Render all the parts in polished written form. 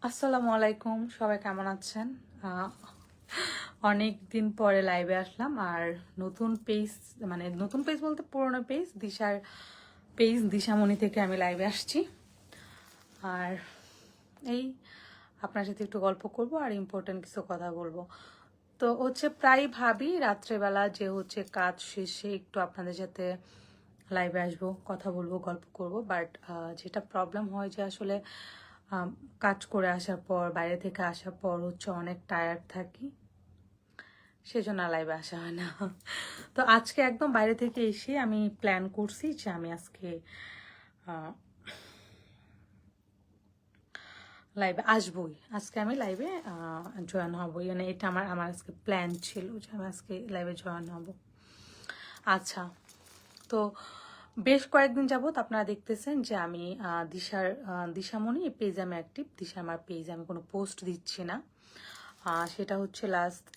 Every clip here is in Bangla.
আসসালামু আলাইকুম, সবাই কেমন আছেন? অনেক দিন পরে লাইভে আসলাম। আর নতুন পেজ, মানে নতুন পেজ বলতে পুরোনো পেজ, দিশার পেজ দিশামণি থেকে আমি লাইভে আসছি। আর এই আপনার সাথে একটু গল্প করব আর ইম্পর্টেন্ট কিছু কথা বলবো। তো হচ্ছে প্রায় ভাবি রাত্রেবেলা যে হচ্ছে কাজ শেষে একটু আপনাদের সাথে লাইভে আসবো, কথা বলবো, গল্প করব। বাট যেটা প্রবলেম হয় যে আসলে কাজ করে আসার পর, বাইরে থেকে আসার পর হচ্ছে অনেক টায়ার্ড থাকি, সেজন্য লাইভে আসা হয় না। তো আজকে একদম বাইরে থেকে এসে আমি প্ল্যান করছি যে আমি আজকে লাইভে আসবই। আজকে আমি লাইভে জয়েন হবই, মানে এটা আমার আমার আজকে প্ল্যান ছিল যে আমি আজকে লাইভে জয়েন হব। আচ্ছা, তো বেশ কয়েকদিন যাবত আপনারা দেখতেছেন যে আমি দিশামণি পেজে আমি অ্যাক্টিভ। দিশা আমার পেজে আমি কোনো পোস্ট দিচ্ছি না। সেটা হচ্ছে লাস্ট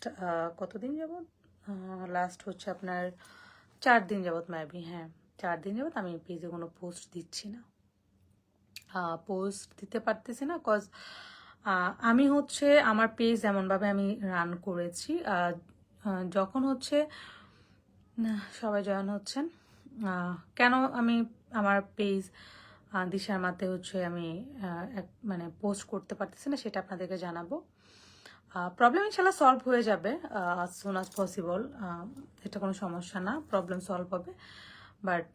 কতদিন যাবত, লাস্ট হচ্ছে আপনার 4 দিন যাবত, মেবি, হ্যাঁ 4 দিন যাবত আমি পেজে কোনো পোস্ট দিচ্ছি না। পোস্ট দিতে পারতেছি না কজ আমি হচ্ছে আমার পেজ এমনভাবে আমি রান করেছি, যখন হচ্ছে সবাই জয়েন হচ্ছেন, কেন আমি আমার পেজ দিশার মাতে হচ্ছে আমি মানে পোস্ট করতে পারতেছি না সেটা আপনাদেরকে জানাবো। প্রবলেম ইনশাল্লাহ সলভ হয়ে যাবে as soon as possible। এটা কোনো সমস্যা না, প্রবলেম সলভ হবে। বাট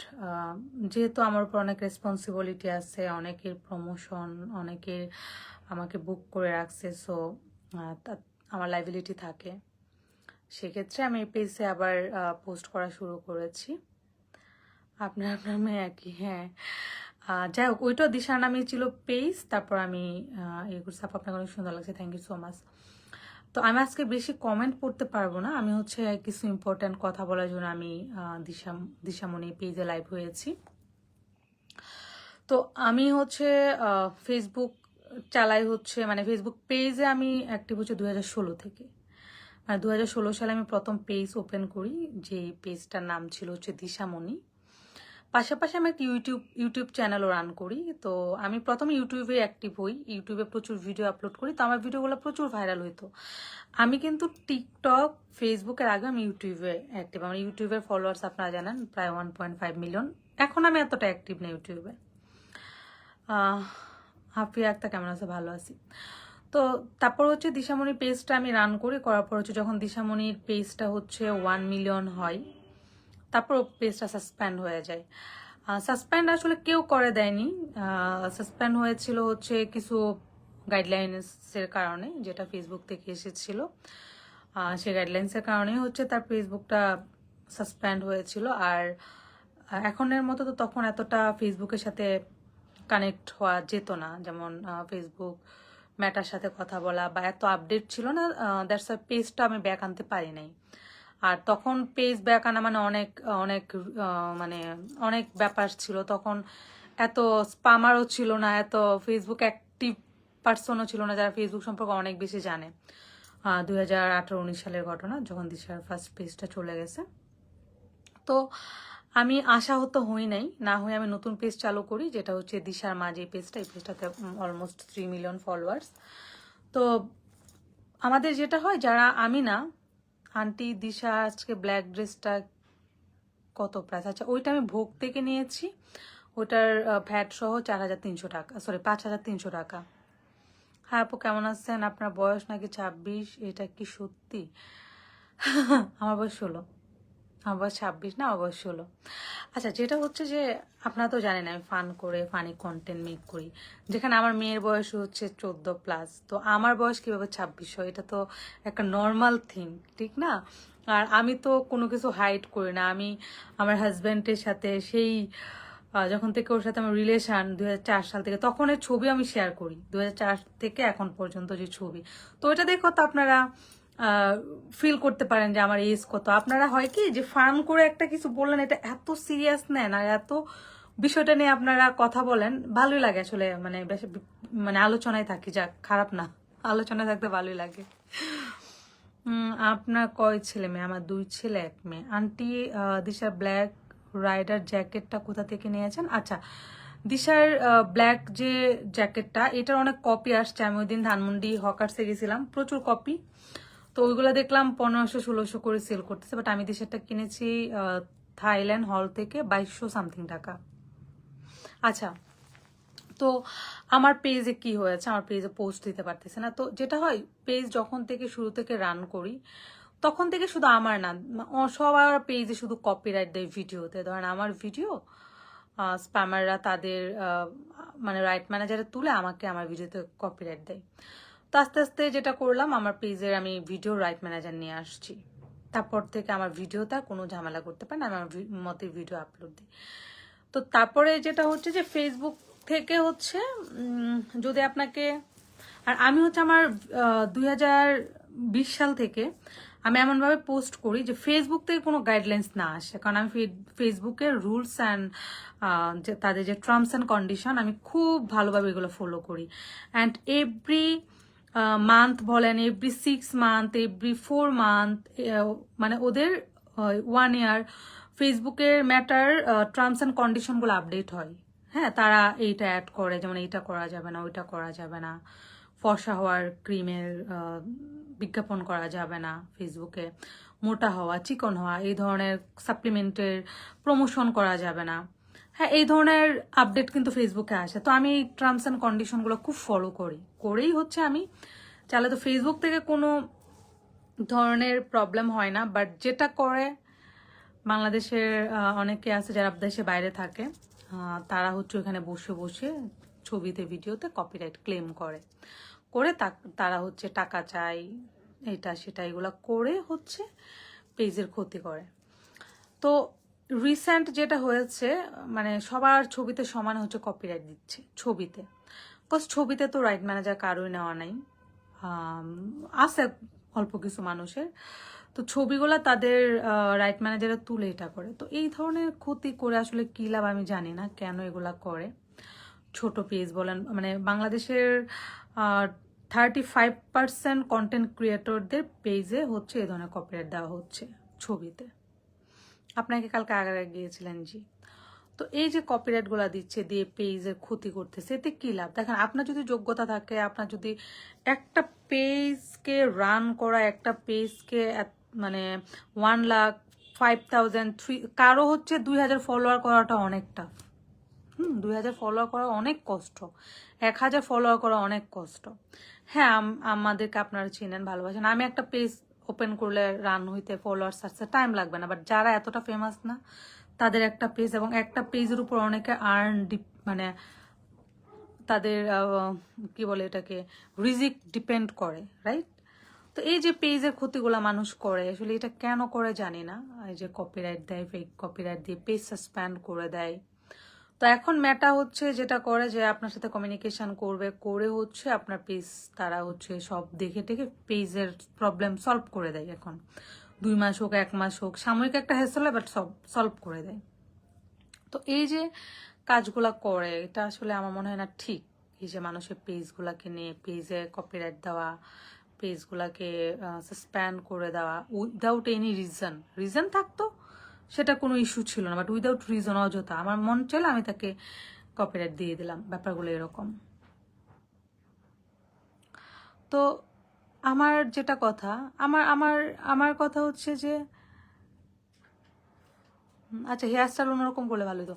যেহেতু আমার উপর অনেক রেসপন্সিবিলিটি আছে, অনেকের প্রমোশন, অনেকের আমাকে বুক করে রাখছে, সো আমার লাইবিলিটি থাকে, সেক্ষেত্রে আমি পেজে আবার পোস্ট করা শুরু করেছি। আপনার আপনার মেয়ে একই, হ্যাঁ। যাই হোক, ওইটা দিশার নামে ছিল পেজ, তারপর আমি ইয়ে করছি। আপনাকে অনেক সুন্দর লাগছে, থ্যাংক ইউ সো মাচ। তো আমি আজকে বেশি কমেন্ট পড়তে পারবো না, আমি হচ্ছে কিছু ইম্পর্ট্যান্ট কথা বলার জন্য আমি দিশামণি পেজে লাইভ হয়েছি। তো আমি হচ্ছে ফেসবুক চালাই, হচ্ছে মানে ফেসবুক পেজে আমি অ্যাক্টিভ হচ্ছে 2016 থেকে। আর 2016 সালে আমি প্রথম পেজ ওপেন করি, যে পেজটার নাম ছিল হচ্ছে দিশামণি। পাশাপাশি আমি একটা ইউটিউব চ্যানেলও রান করি। তো আমি প্রথমে ইউটিউবে অ্যাক্টিভ হই, ইউটিউবে প্রচুর ভিডিও আপলোড করি, তো আমার ভিডিওগুলো প্রচুর ভাইরাল হইতো। আমি কিন্তু টিকটক, ফেসবুকের আগে আমি ইউটিউবে অ্যাক্টিভ। আমার ইউটিউবের ফলোয়ার্স আপনারা জানেন প্রায় 1.5 মিলিয়ন। এখন আমি এতটা অ্যাক্টিভ না ইউটিউবে। হাফিয়া আক্তার কেমন আছে? ভালো আছি। তো তারপর হচ্ছে দিশামণির পেজটা আমি রান করি, করার পর হচ্ছে যখন দিশামণির পেজটা হচ্ছে 1 মিলিয়ন হয়, তারপর পেজটা সাসপেন্ড হয়ে যায়। সাসপেন্ড আসলে কেউ করে দেয়নি, সাসপেন্ড হয়েছিল হচ্ছে কিছু গাইডলাইন্সের কারণে, যেটা ফেসবুক থেকে এসেছিল। সেই গাইডলাইন্সের কারণেই হচ্ছে তার ফেসবুকটা সাসপেন্ড হয়েছিল। আর এখনের মতো তো তখন এতটা ফেসবুকের সাথে কানেক্ট হওয়া যেত না, যেমন ফেসবুক মেটার সাথে কথা বলা বা এত আপডেট ছিল না। দ্যাটস পেজটা আমি ব্যাক আনতে পারি নাই। আর তখন পেজ ব্যাক আনা মানে অনেক অনেক মানে অনেক ব্যাপার ছিল তখন। এত স্পামারও ছিল না, এত ফেসবুক অ্যাক্টিভ পার্সনও ছিল না যারা ফেসবুক সম্পর্কে অনেক বেশি জানে। 2018-19 সালের ঘটনা, যখন দিশার ফার্স্ট পেজটা চলে গেছে। তো আমি আশাহত হই নাই, না হয়ে আমি নতুন পেজ চালু করি, যেটা হচ্ছে দিশার মা, যে পেজটা, এই পেজটাতে অলমোস্ট 3 মিলিয়ন ফলোয়ার্স। তো আমাদের যেটা হয়, যারা আমি না, আন্টি দিশা আজকে ব্ল্যাক ড্রেসটা কত প্রাইস? আচ্ছা, ওইটা আমি ভোগ থেকে নিয়েছি, ওটার ভ্যাট সহ 4,300 টাকা, সরি 5,300 টাকা। হ্যাঁ আপু, কেমন আছেন? আপনার বয়স নাকি 26? এটা কি সত্যি? আমার বয়স 16। আমার বয়স 26 না, আমার বয়স 16। আচ্ছা, যেটা হচ্ছে যে আপনারা তো জানেন আমি ফানি কন্টেন্ট মেক করি, যেখানে আমার মেয়ের বয়স হচ্ছে 14+। তো আমার বয়স কিভাবে 26 হয়? এটা তো একটা নর্মাল থিং, ঠিক না? আর আমি তো কোনো কিছু হাইড করি না। আমি আমার হাজব্যান্ডের সাথে সেই যখন থেকে ওর সাথে আমার রিলেশন 2004 সাল থেকে, তখনের ছবি আমি শেয়ার করি, 2004 থেকে এখন পর্যন্ত যে ছবি। তো এটা দেখো তো আপনারা ফিল করতে পারেন যে আমার এজ কত। আপনারা হয় কি যে ফান করে একটা কিছু বললেন, এটা এত সিরিয়াস নেন আর এত বিষয়টা নিয়ে আপনারা কথা বলেন, ভালোই লাগে আসলে। মানে বেশ মানে আলোচনায় থাকি, যাক, খারাপ না, আলোচনায় থাকতে ভালোই লাগে। আপনার কয় ছেলে মেয়ে? আমার 2 ছেলে 1 মেয়ে। আন্টি দিশা ব্ল্যাক রাইডার জ্যাকেটটা কোথা থেকে নিয়েছেন? আচ্ছা, দিশার ব্ল্যাক যে জ্যাকেটটা, এটার অনেক কপি আসছে। আমি ওই দিন ধানমন্ডি হকার্সে গেছিলাম, প্রচুর কপি। তো ওইগুলো দেখলাম 1500-1600 করে সেল করতেছে, বাট আমি দিশারটা কিনেছি থাইল্যান্ড হল থেকে 2200 সামথিং টাকা। আচ্ছা, তো আমার পেজে কি হয়েছে, আমার পেজে পোস্ট দিতে পারতেছে না। তো যেটা হয়, পেজ যখন থেকে শুরু থেকে রান করি তখন থেকে শুধু আমার না, সবার পেজে শুধু কপিরাইট দেয় ভিডিওতে। ধরেন আমার ভিডিও স্প্যামাররা তাদের মানে রাইট ম্যানেজারে তুলে আমাকে আমার ভিডিওতে কপিরাইট দেয়। তো আস্তে আস্তে যেটা করলাম, আমার পেজের আমি ভিডিও রাইট ম্যানেজার নিয়ে আসছি। তারপর থেকে আমার ভিডিওতে আর কোনো ঝামেলা করতে পারে না, আমি আমার মতে ভিডিও আপলোড দিই। তো তারপরে যেটা হচ্ছে যে ফেসবুক থেকে হচ্ছে যদি আপনাকে, আর আমি হচ্ছে আমার 2020 সাল থেকে আমি এমনভাবে পোস্ট করি যে ফেসবুক থেকে কোনো গাইডলাইন্স না আসে, কারণ আমি ফেসবুকের রুলস অ্যান্ড যে তাদের যে টার্মস অ্যান্ড কন্ডিশন আমি খুব ভালোভাবে এগুলো ফলো করি। অ্যান্ড এভরি মান্থ বলেন, এভরি 6 মান্থ, এভরি 4 মান্থ, মানে ওদের 1 ইয়ার ফেসবুকের ম্যাটার টার্মস অ্যান্ড কন্ডিশনগুলো আপডেট হয়। হ্যাঁ, তারা এইটা অ্যাড করে, যেমন এইটা করা যাবে না, ওইটা করা যাবে না, ফর্সা হওয়ার ক্রিমের বিজ্ঞাপন করা যাবে না ফেসবুকে, মোটা হওয়া, চিকন হওয়া, এই ধরনের সাপ্লিমেন্টের প্রমোশন করা যাবে না। হ্যাঁ, এই ধরনের আপডেট কিন্তু ফেসবুকে আসে। তো আমি টার্মস অ্যান্ড কন্ডিশনগুলো খুব ফলো করেই হচ্ছে আমি চাইলে তো ফেসবুক থেকে কোনো ধরনের প্রবলেম হয় না। বাট যেটা করে, বাংলাদেশের অনেকে আছে যারা দেশে বাইরে থাকে, তারা হচ্ছে ওখানে বসে বসে ছবিতে ভিডিওতে কপিরাইট ক্লেম করে তারা হচ্ছে টাকা চায়, এটা সেটা এগুলা করে হচ্ছে পেজের ক্ষতি করে। তো রিসেন্ট যেটা হয়েছে, মানে সবার ছবিতে সমান হচ্ছে কপিরাইট দিচ্ছে ছবিতে, বিকজ ছবিতে তো রাইট ম্যানেজার কারোই নেওয়া নাই, আছে অল্প কিছু মানুষের। তো ছবিগুলা তাদের রাইট ম্যানেজারে তুলে এটা করে। তো এই ধরনের ক্ষতি করে আসলে কী লাভ আমি জানি না কেন এগুলা করে। ছোট পেজ বলেন, মানে বাংলাদেশের 35% কন্টেন্ট ক্রিয়েটরদের পেজে হচ্ছে এই ধরনের কপিরাইট দেওয়া হচ্ছে ছবিতে। আপনাকে কালকে আগে গিয়েছিলেন জি। তো এই যে কপিরাইটগুলো দিচ্ছে, দিয়ে পেজের ক্ষতি করতেছে, এতে কী লাভ? দেখেন, আপনার যদি যোগ্যতা থাকে, আপনার যদি একটা পেজকে রান করা, একটা পেজকে মানে 1,05,000 কারো হচ্ছে 2,000 ফলোয়ার করাটা অনেক টাফ। 2,000 ফলোয়ার করা অনেক কষ্ট, 1,000 ফলোয়ার করা অনেক কষ্ট। হ্যাঁ, আমাদেরকে আপনারা চিনেন, ভালোবাসেন। আমি একটা পেজ ওপেন করলে রান হইতে ফলোয়ার্স আসতে টাইম লাগবে না, বাট যারা এতটা ফেমাস না তাদের একটা পেজ, এবং একটা পেজের উপর অনেকে মানে তাদের কি বলে এটাকে, রিজিক ডিপেন্ড করে, রাইট? তো এই যে পেজের ক্ষতিগুলা মানুষ করে, আসলে এটা কেন করে জানি না। এই যে কপিরাইট দেয়, ফেক কপিরাইট দিয়ে পেজ সাসপেন্ড করে দেয়। তো এখন মেটা হচ্ছে যেটা করে যে আপনার সাথে কমিউনিকেশন করে হচ্ছে আপনার পেজ, তারা হচ্ছে সব দেখে পেজের প্রবলেম সলভ করে দেয়। এখন 2 মাস হোক, 1 মাস হোক, সাময়িক একটা হ্যাসেল হয়, বাট সব সলভ করে দেয়। তো এই যে কাজগুলা করে, এটা আসলে আমার মনে হয় না ঠিক। এই যে মানুষের পেজগুলাকে নিয়ে পেজে কপিরাইট দেওয়া, পেজগুলাকে সাসপেন্ড করে দেওয়া উইদাউট এনি রিজন থাকতো সেটা কোনো ইস্যু ছিল না, বাট উইদাউট রিজন অযথা আমার মন চাইলে আমি তাকে কপিরাইট দিয়ে দিলাম, ব্যাপারগুলো এরকম। তো আমার যেটা কথা, আমার আমার আমার কথা হচ্ছে যে, আচ্ছা হেয়ার স্টাইল অন্যরকম করলে ভালো হতো।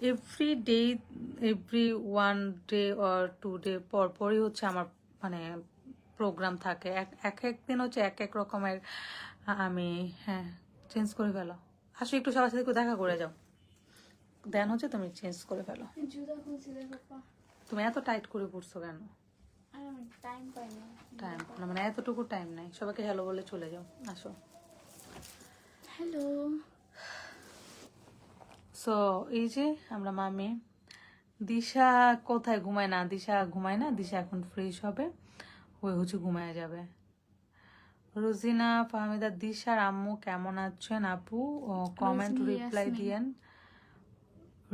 এভরি 1 ডে অর 2 ডে পর পরই হচ্ছে আমার মানে প্রোগ্রাম থাকে, এক দিন হচ্ছে এক এক রকমের। আমি হ্যাঁ চেঞ্জ করে ফেলো, আসো একটু সবার সাথে একটু দেখা করে যাও, দেন হচ্ছে তুমি চেঞ্জ করে ফেলো। তুমি এত টাইট করে পড়ছো কেন? টাইম না, মানে এতটুকু টাইম নাই, সবাইকে হ্যালো বলে চলে যাও, আসো। হ্যালো। সো এই যে আমরা মামি, দিশা কোথায় ঘুমায় না, দিশা ঘুমায় না, দিশা এখন ফ্রেশ হবে, হয়ে হচ্ছে ঘুমায় যাবে। রোজিনা ফাহমিদা, দিশার আম্মু কেমন আছেন আপু? কমেন্ট রিপ্লাই দিয়েন।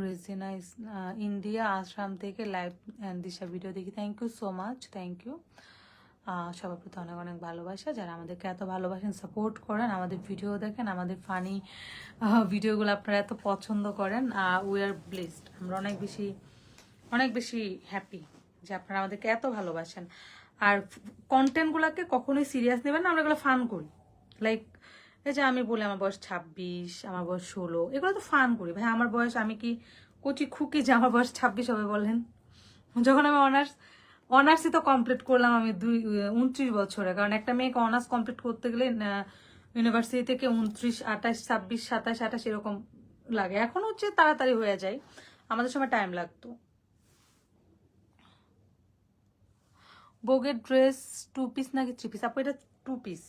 রেজিনা ইন্ডিয়া আশ্রাম থেকে লাইভ দিশা ভিডিও দেখি, thank you so much, thank you. সবার প্রতি অনেক অনেক ভালোবাসা, যারা আমাদেরকে এত ভালোবাসেন, সাপোর্ট করেন, আমাদের ভিডিও দেখেন, আমাদের ফানি ভিডিওগুলো আপনারা এত পছন্দ করেন, উই আর ব্লেসড, আমরা অনেক বেশি অনেক বেশি হ্যাপি যে আপনারা আমাদেরকে এত ভালোবাসেন। আর কন্টেন্টগুলোকে কখনোই সিরিয়াস নেবেন না, আমরা এগুলো ফান করি। লাইক এই যে আমি বলি আমার বয়স 26, আমার বয়স 16, এগুলো তো ফান করি ভাই। আমার বয়স, আমি কি কচি খুকি যে আমার বয়স 26 হবে বলেন? যখন আমি অনার্সই তো কমপ্লিট করলাম আমি 29 বছরে। কারণ একটা মেয়েকে অনার্স কমপ্লিট করতে গেলে ইউনিভার্সিটি থেকে 29, 28, 26, 27, 28 এরকম লাগে। এখন হচ্ছে তাড়াতাড়ি হয়ে যায়, আমাদের সময় টাইম লাগতো। বউয়ের ড্রেস 2 পিস নাকি 3 পিস? আপু এটা 2 পিস।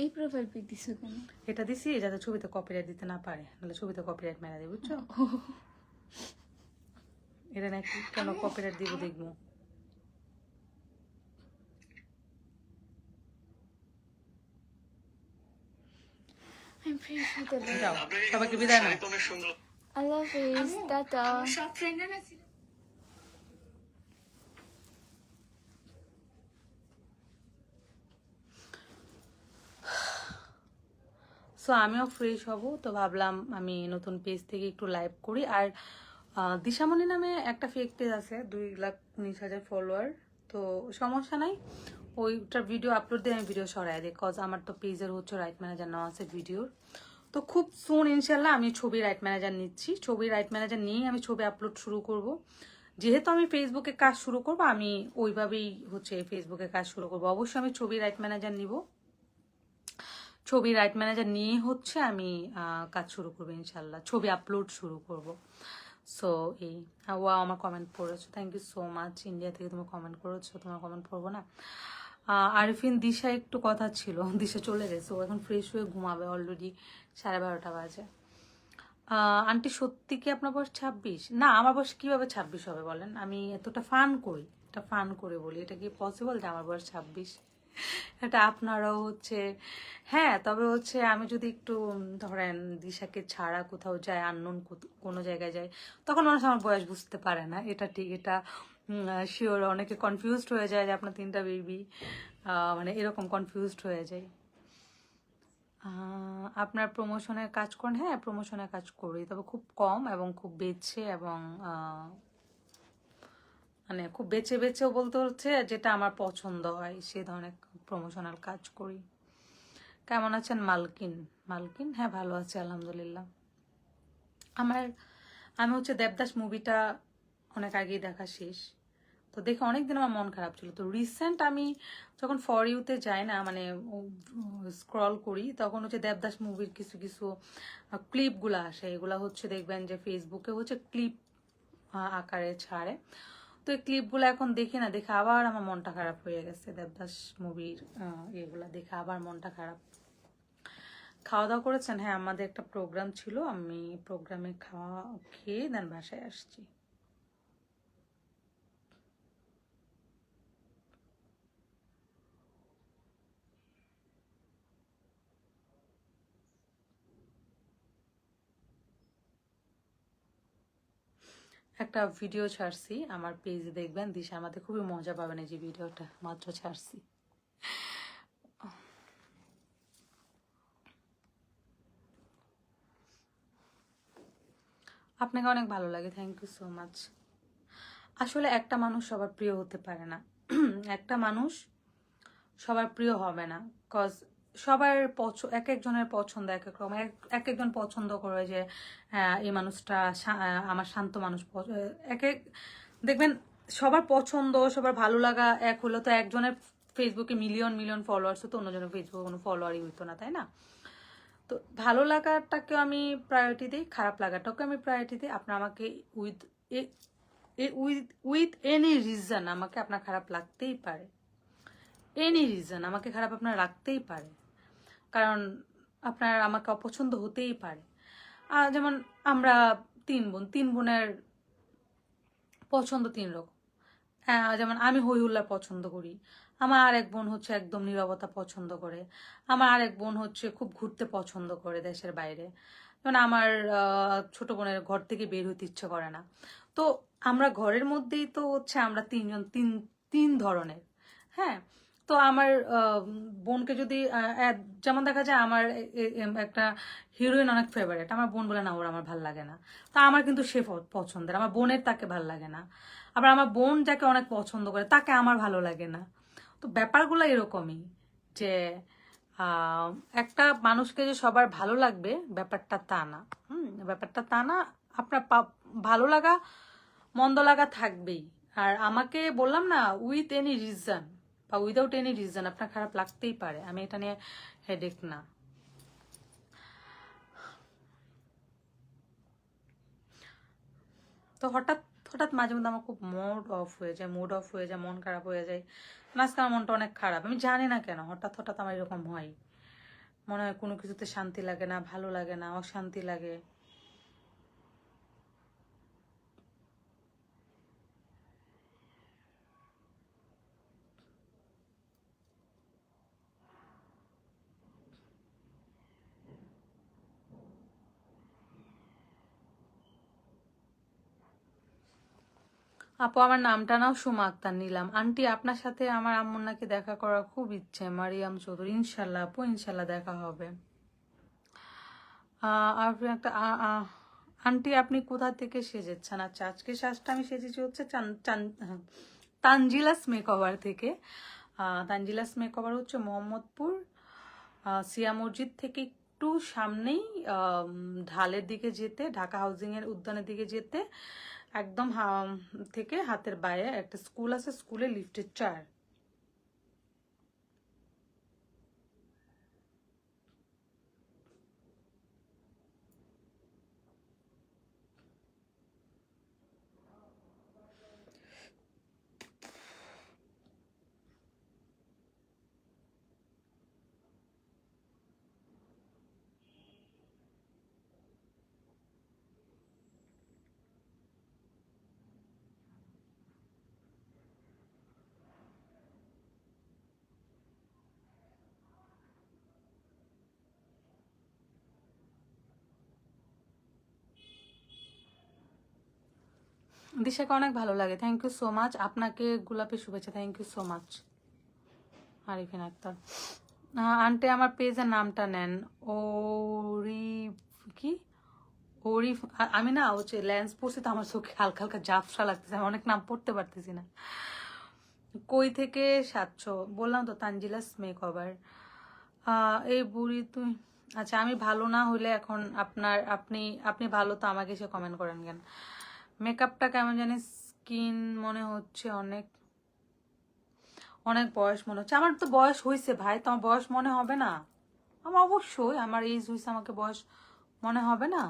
এই প্রোফাইল পিক দিছো কেন? এটা দিছি যাতে ছবিতে কপিরাইট দিতে না পারে, নাহলে ছবিতে কপিরাইট মেরা দেবে, বুঝছো? এটা নাকি কেন কপিরাইট দিব দেখবো। I'm free for the যাও, সবাইকে বিদায় নাও। আল্লাহ হাফেজ, টাটা। সব ফ্রেন্ডরা ছিল। সো আমিও ফ্রেশ হব, তো ভাবলাম আমি নতুন পেজ থেকে একটু লাইভ করি। আর দিশামণি নামে একটা ফেক পেজ আছে, 2,19,000 ফলোয়ার। তো সমস্যা নাই, ওইটার ভিডিও আপলোড দিয়ে আমি ভিডিও সরাই দিই, কজ আমার তো পেজের হচ্ছে রাইট ম্যানেজার নেওয়া আছে ভিডিওর। তো খুব সুন ইনশাল্লাহ আমি ছবি রাইট ম্যানেজার নিচ্ছি, ছবি রাইট ম্যানেজার নিয়েই আমি ছবি আপলোড শুরু করব। যেহেতু আমি ফেসবুকে কাজ শুরু করব, আমি ওইভাবেই হচ্ছে ফেসবুকে কাজ শুরু করব। অবশ্যই আমি ছবি রাইট ম্যানেজার নিব, ছবি রাইট ম্যানেজার নিয়ে হচ্ছে আমি কাজ শুরু করবো ইনশাল্লাহ, ছবি আপলোড শুরু করব। সো এই ওয়া আমার কমেন্ট পড়েছো, thank you so much. India থেকে তুমি কমেন্ট করেছো, তোমার কমেন্ট পড়বো না? আরিফিন দিশা একটু কথা ছিল, দিশা চলে গেছে, ও এখন ফ্রেশ হয়ে ঘুমাবে, অলরেডি 12:30 বাজে। আন্টি সত্যি কি আপনার বয়স 26? না, আমার বয়স কিভাবে 26 হবে বলেন? আমি এতটা ফান করি, এটা ফান করে বলি, এটা কি পসিবল যে আমার বয়স 26? এটা আপনারাও হচ্ছে, হ্যাঁ তবে হচ্ছে আমি যদি একটু ধরেন দিশাকে ছাড়া কোথাও যায়, আননোন কোনো জায়গায় যায়, তখন মানুষ আমার বয়স বুঝতে পারে না, এটা ঠিক, এটা শিওর। অনেকে কনফিউজড হয়ে যায় যে আপনার 3টা বেবি, মানে এরকম কনফিউজড হয়ে যায়। আপনার প্রমোশনের কাজ করেন? হ্যাঁ, প্রমোশনের কাজ করি, তবে খুব কম এবং খুব বেছে, এবং মানে খুব বেছে বেছেও বলতে হচ্ছে যেটা আমার পছন্দ হয় সে ধরনের প্রমোশনাল কাজ করি। কেমন আছেন মালকিন? মালকিন, হ্যাঁ ভালো আছি আলহামদুলিল্লাহ। আমি হচ্ছে দেবদাস মুভিটা অনেক আগেই দেখা শেষ, তো দেখে অনেকদিন আমার মন খারাপ ছিল। তো রিসেন্ট আমি যখন ফর ইউতে যাই না, মানে স্ক্রল করি, তখন হচ্ছে দেবদাস মুভির কিছু কিছু ক্লিপগুলো আসে, এগুলা হচ্ছে দেখবেন যে ফেসবুকে হচ্ছে ক্লিপ আকারে ছাড়ে। তো এই ক্লিপগুলো এখন দেখি না, দেখে আবার আমার মনটা খারাপ হয়ে গেছে। দেবদাস মুভির এগুলা দেখে আবার মনটা খারাপ। খাওয়া দাওয়া করেছেন? হ্যাঁ, আমাদের একটা প্রোগ্রাম ছিল, আমি প্রোগ্রামে খাওয়া খেয়ে দেন বাসায় আসছি। একটা ভিডিও ছাড়ছি আমার পেজে, দেখবেন দিশা, আমাদের খুবই মজা পাবেন এই যে ভিডিওটা মাত্র ছাড়ছি। আপনাকে অনেক ভালো লাগে, থ্যাংক ইউ সো মাচ। আসলে একটা মানুষ সবার প্রিয় হতে পারে না, একটা মানুষ সবার প্রিয় হবে না, কজ সবার এক একজনের পছন্দ এক এক রকম। এক একজন পছন্দ করে যে এই মানুষটা আমার শান্ত মানুষ, এক এক দেখবেন সবার পছন্দ, সবার ভালো লাগা এক হলো, তো একজনের ফেসবুকে মিলিয়ন মিলিয়ন ফলোয়ার্স হতো, অন্যজনের ফেসবুকে কোনো ফলোয়ারই হইতো না, তাই না? তো ভালো লাগাটাকেও আমি প্রায়োরিটি দিই, খারাপ লাগাটাকেও আমি প্রায়োরিটি দিই। আপনার আমাকে উইথ উইথ এনি রিজন আমাকে আপনার খারাপ লাগতেই পারে, এনি রিজন আমাকে খারাপ আপনার রাখতেই পারে, কারণ আপনার আমাকে অপছন্দ হতেই পারে। যেমন আমরা 3 বোন, 3 বোনের পছন্দ 3 রকম। যেমন আমি হই হুল্লা পছন্দ করি, আমার আরেক বোন হচ্ছে একদম নীরবতা পছন্দ করে, আমার আরেক বোন হচ্ছে খুব ঘুরতে পছন্দ করে দেশের বাইরে, যেমন আমার ছোট বোনের ঘর থেকে বের হইতে ইচ্ছে করে না। তো আমরা ঘরের মধ্যেই তো হচ্ছে আমরা তিন ধরনের, হ্যাঁ, তো আমার বোনকে যদি যেমন দেখা যায় আমার একটা হিরোইন অনেক ফেভারিট, আমার বোন বলে না ওর আমার ভাল লাগে না, তা আমার কিন্তু সে পছন্দের, আমার বোনের তাকে ভাল লাগে না, আবার আমার বোন যাকে অনেক পছন্দ করে তাকে আমার ভালো লাগে না। তো ব্যাপারগুলো এরকমই যে আহ, একটা মানুষকে যে সবার ভালো লাগবে ব্যাপারটা তা না। ব্যাপারটা তা না। আপনার ভালো লাগা মন্দ লাগা থাকবেই। আর আমাকে বললাম না, উইথ এনি রিজন বা উইদাউট এনি রিজন আপনার খারাপ লাগতেই পারে, আমি এটা নিয়ে হেডেক না। তো হঠাৎ হঠাৎ মাঝে মধ্যে আমার খুব মুড অফ হয়ে যায়, মন খারাপ হয়ে যায়। আজকে আমার মনটা অনেক খারাপ, আমি জানি না কেন হঠাৎ হঠাৎ আমার এরকম হয়। মনে হয় কোনো কিছুতে শান্তি লাগে না, ভালো লাগে না, অশান্তি লাগে। আপু আমার নামটা নাও সুমা আক্তার নিলাম। আন্টি আপনার সাথে আমার আম্মুর নাকি দেখা করার খুব ইচ্ছে, মারিয়াম চৌধুরী। ইনশাল্লাহ আপু, ইনশাল্লাহ দেখা হবে। আর একটা আন্টি আপনি কোথা থেকে সেজেছেন? আচ্ছা, আজকে সাজটা আমি সেজেছি হচ্ছে তানজিলাস মেকওভার থেকে। তানজিলাস মেকওভার হচ্ছে মোহাম্মদপুর সিয়া মসজিদ থেকে একটু সামনেই, ঢালের দিকে যেতে, ঢাকা হাউজিং এর উদ্যানের দিকে যেতে একদম থেকে হাতের বাইরে একটা স্কুল আছে, স্কুলে লিফটের 4। দিশাকে অনেক ভালো লাগে, থ্যাংক ইউ সো মাচ। আপনাকে গোলাপের শুভেচ্ছা, thank you so much. Arifin Akter aunty আমার পেজের নামটা নেন। ওরি কি ওরি আমি না হচ্ছে লেন্স পড়ছি তো আমার চোখে হালকা হালকা ঝাপসা লাগতেছে, আমি অনেক নাম পড়তে পারতেছি না। কই থেকে 700 বললাম তো, তানজিলাস মেকওভার। এই বুড়ি তুই, আচ্ছা আমি ভালো না হলে এখন আপনি আপনি ভালো তো আমাকে এসে কমেন্ট করেন কেন? মেকআপটা কেমন জানি স্কিন মনে হচ্ছে অনেক অনেক বয়স মনে হচ্ছে। আমার তো বয়স হয়েছে ভাই, তো আমার বয়স মনে হবে না? আমার অবশ্যই আমার এজ হয়েছে, আমাকে বয়স মনে হবে না?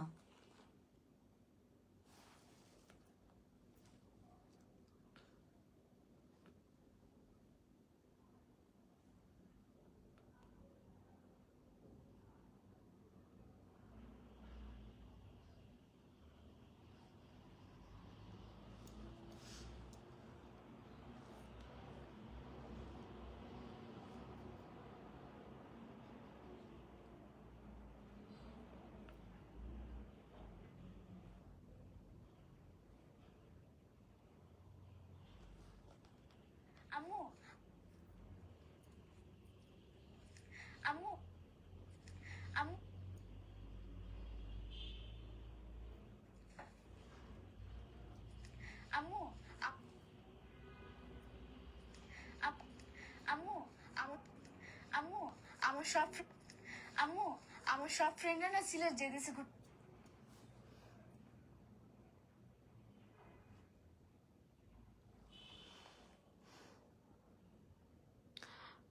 আম্মু, আম্মু, আম্মু, আম্মু, আম্মু, আম্মু, আম্মু, আমার সব আম্মু, আমার সব ফ্রেন্ডরা না সিলেট যেতেছে।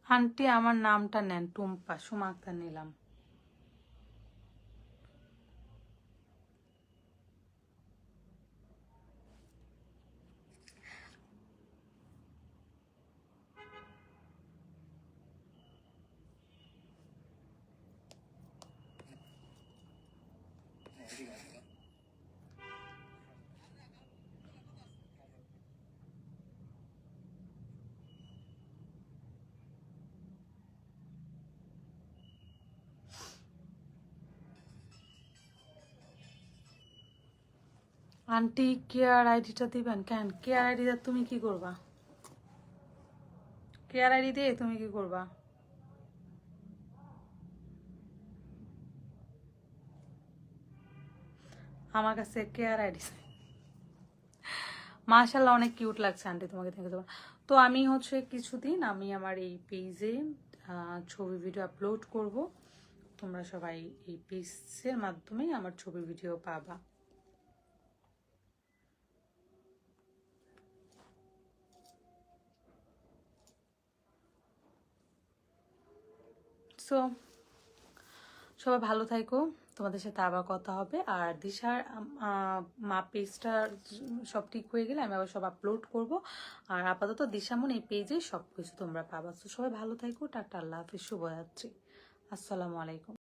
আন্টি আমার নামটা নেন, টুম্পা সুমা আক্তার নিলাম। আন্টি কেয়ার আইডিটা দিবেন কেন? কেয়ার আইডিটা তুমি কি করবা? কেয়ার আইডি দিয়ে তুমি কি করবা? আমার কাছে কেয়ার আইডি। মাশাআল্লাহ অনেক কিউট লাগছে আন্টি, তোমাকে থ্যাংক ইউ। তো আমি হচ্ছে কিছুদিন আমি আমার এই পেজে ছবি ভিডিও আপলোড করব, তোমরা সবাই এই পেজের মাধ্যমে আমার ছবি ভিডিও পাবা। সো সবাই ভালো থাকো, তোমাদের সাথে আবার কথা হবে। আর দিশার মা পেজটা সব ঠিক হয়ে গেলে আমি আবার সব আপলোড করব। আর আপাতত দিশামন এই পেজে সব কিছু তোমরা পাবা। তো সবাই ভালো থাকো, টাটা, আল্লাহ হাফিজ, শুভরাত্রি, আসসালামু আলাইকুম।